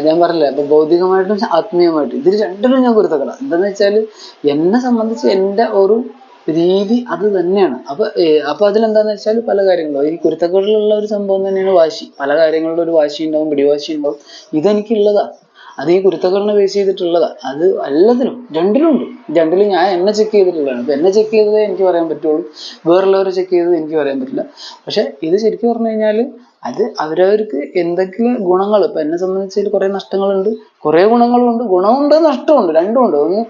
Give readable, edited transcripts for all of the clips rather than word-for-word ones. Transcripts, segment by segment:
ഞാൻ പറഞ്ഞില്ല, ഇപ്പൊ ഭൗതികമായിട്ടും ആത്മീയമായിട്ടും ഇതിൽ രണ്ടിലും ഞാൻ കുരുത്തക്കട. എന്താന്ന് വെച്ചാല് എന്നെ സംബന്ധിച്ച് എൻ്റെ ഒരു രീതി അത് തന്നെയാണ്. അപ്പൊ അതിലെന്താന്ന് വെച്ചാൽ പല കാര്യങ്ങളും ഈ കുരുത്തക്കേടിലുള്ള ഒരു സംഭവം തന്നെയാണ് വാശി. പല കാര്യങ്ങളിലും ഒരു വാശി ഉണ്ടാവും, പിടിവാശി ഉണ്ടാവും. ഇതെനിക്കുള്ളതാ. അത് ഈ കുരുത്തക്കേടിനെ ബേസ് ചെയ്തിട്ടുള്ളതാ. അത് എല്ലാത്തിനും രണ്ടിലും ഉണ്ട്. രണ്ടിലും ഞാൻ എന്നെ ചെക്ക് ചെയ്തിട്ടുള്ളതാണ്. ഇപ്പൊ എന്നെ ചെക്ക് ചെയ്തതേ എനിക്ക് പറയാൻ പറ്റുള്ളൂ, വേറുള്ളവരെ ചെക്ക് ചെയ്തത് എനിക്ക് പറയാൻ പറ്റില്ല. പക്ഷെ ഇത് ശരിക്കും പറഞ്ഞു കഴിഞ്ഞാല് അത് അവരവർക്ക് എന്തെങ്കിലും ഗുണങ്ങൾ, ഇപ്പൊ എന്നെ സംബന്ധിച്ച് കുറെ നഷ്ടങ്ങളുണ്ട്, കുറെ ഗുണങ്ങളുണ്ട്. ഗുണമുണ്ട്, നഷ്ടമുണ്ട്, രണ്ടുമുണ്ട്. ഒന്ന്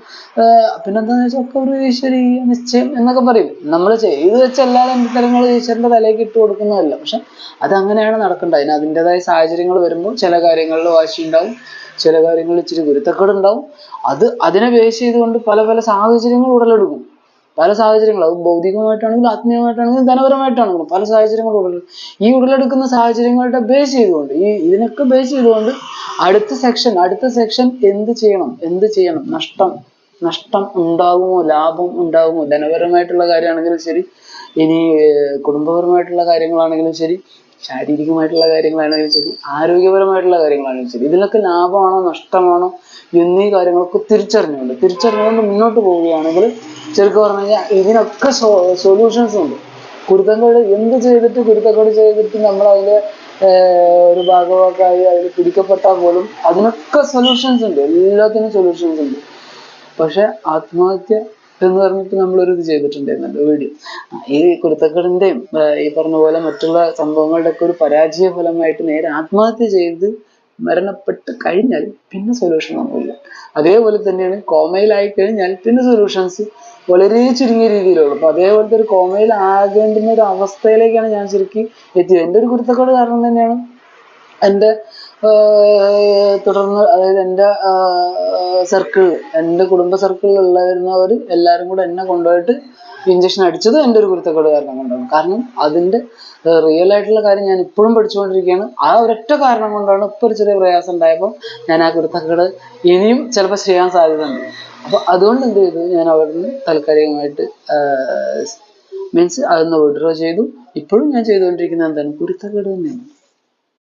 പിന്നെന്താന്ന് വെച്ചാൽ ഒക്കെ ഒരു ഈശ്വരീയ നിശ്ചയം എന്നൊക്കെ പറയും. നമ്മൾ ചെയ്തു വെച്ച എല്ലാ തരങ്ങളും ഈശ്വരന്റെ തലയ്ക്ക് ഇട്ട് കൊടുക്കുന്നതല്ല. പക്ഷെ അതങ്ങനെയാണ് നടക്കേണ്ടത്. അതിന് അതിൻ്റെതായ സാഹചര്യങ്ങൾ വരുമ്പോൾ ചില കാര്യങ്ങളിൽ വാശി ഉണ്ടാവും, ചില കാര്യങ്ങളിൽ ഇച്ചിരി ഗുരുത്തക്കേടുണ്ടാവും. അതിനെ ബേസ് ചെയ്തുകൊണ്ട് പല പല സാഹചര്യങ്ങൾ ഉടലെടുക്കും. പല സാഹചര്യങ്ങൾ, അത് ഭൗതികമായിട്ടാണെങ്കിലും ആത്മീയമായിട്ടാണെങ്കിലും ധനപരമായിട്ടാണെങ്കിലും പല സാഹചര്യങ്ങൾ ഈ ഉടലെടുക്കുന്ന സാഹചര്യങ്ങളുടെ ബേസ് ചെയ്തുകൊണ്ട് ഇതിനൊക്കെ ബേസ് ചെയ്തുകൊണ്ട് അടുത്ത സെക്ഷൻ എന്ത് ചെയ്യണം, നഷ്ടം ഉണ്ടാകുമോ, ലാഭം ഉണ്ടാകുമോ, ധനപരമായിട്ടുള്ള കാര്യമാണെങ്കിലും ശരി, ഇനി കുടുംബപരമായിട്ടുള്ള കാര്യങ്ങളാണെങ്കിലും ശരി, ശാരീരികമായിട്ടുള്ള കാര്യങ്ങളാണെങ്കിലും ശരി, ആരോഗ്യപരമായിട്ടുള്ള കാര്യങ്ങളാണെങ്കിലും ശരി, ഇതിലൊക്കെ ലാഭമാണോ നഷ്ടമാണോ എന്നീ കാര്യങ്ങളൊക്കെ തിരിച്ചറിഞ്ഞുകൊണ്ട് മുന്നോട്ട് പോവുകയാണെങ്കിൽ ശരിക്കും പറഞ്ഞു കഴിഞ്ഞാൽ ഇതിനൊക്കെ സൊല്യൂഷൻസ് ഉണ്ട്. കുരുത്തക്കേട് ചെയ്തിട്ട് നമ്മൾ അതിന്റെ ഒരു ഭാഗവാക്കായി അതിൽ പിടിക്കപ്പെട്ടാൽ പോലും അതിനൊക്കെ സൊല്യൂഷൻസ് ഉണ്ട്, എല്ലാത്തിനും സൊല്യൂഷൻസ് ഉണ്ട്. പക്ഷെ ആത്മഹത്യ എന്ന് പറഞ്ഞിട്ട് നമ്മളൊരു ഇത് ചെയ്തിട്ടുണ്ടായിരുന്നല്ലോ വീഡിയോ. ഈ കുരുത്തക്കേടിന്റെയും ഈ പറഞ്ഞ പോലെ മറ്റുള്ള സംഭവങ്ങളുടെ ഒക്കെ ഒരു പരാജയ ഫലമായിട്ട് നേരെ ആത്മഹത്യ ചെയ്ത് മരണപ്പെട്ട് കഴിഞ്ഞാൽ പിന്നെ സൊല്യൂഷൻ ഒന്നുമില്ല. അതേപോലെ തന്നെയാണ് കോമയിലായി കഴിഞ്ഞാൽ പിന്നെ സൊല്യൂഷൻസ് വളരെ ചുരുങ്ങിയ രീതിയിലുള്ളൂ. അപ്പൊ അതേപോലത്തെ ഒരു കോമയിൽ ആകേണ്ടുന്ന ഒരു അവസ്ഥയിലേക്കാണ് ഞാൻ ശരിക്കും എത്തിയത്. എൻ്റെ ഒരു കുരുത്തക്കേട് കാരണം തന്നെയാണ് എൻ്റെ തുടർന്ന്, അതായത് എൻ്റെ എൻ്റെ കുടുംബ സർക്കിളിലുള്ളവർ എല്ലാവരും കൂടെ എന്നെ കൊണ്ടുപോയിട്ട് ഇഞ്ചക്ഷൻ അടിച്ചത് എൻ്റെ ഒരു കുരുത്തക്കേട് കാരണം കൊണ്ടാണ്. കാരണം അതിൻ്റെ റിയൽ ആയിട്ടുള്ള കാര്യം ഞാൻ ഇപ്പോഴും പഠിച്ചുകൊണ്ടിരിക്കുകയാണ്. ആ ഒരൊറ്റ കാരണം കൊണ്ടാണ് ഇപ്പോൾ ഒരു ചെറിയ പ്രയാസം ഉണ്ടായപ്പോൾ ഞാൻ ആ കുരുത്തക്കേട് ഇനിയും ചിലപ്പോൾ ചെയ്യാൻ സാധ്യതയുണ്ട്. അപ്പൊ അതുകൊണ്ട് എന്ത് ചെയ്തു, ഞാൻ അവിടുന്ന് താൽക്കാലികമായിട്ട് മീൻസ് അതൊന്ന് വിഡ്രോ ചെയ്തു. ഇപ്പോഴും ഞാൻ ചെയ്തുകൊണ്ടിരിക്കുന്നത് എന്താണ്, കുരുത്തക്കേട് തന്നെയാണ്.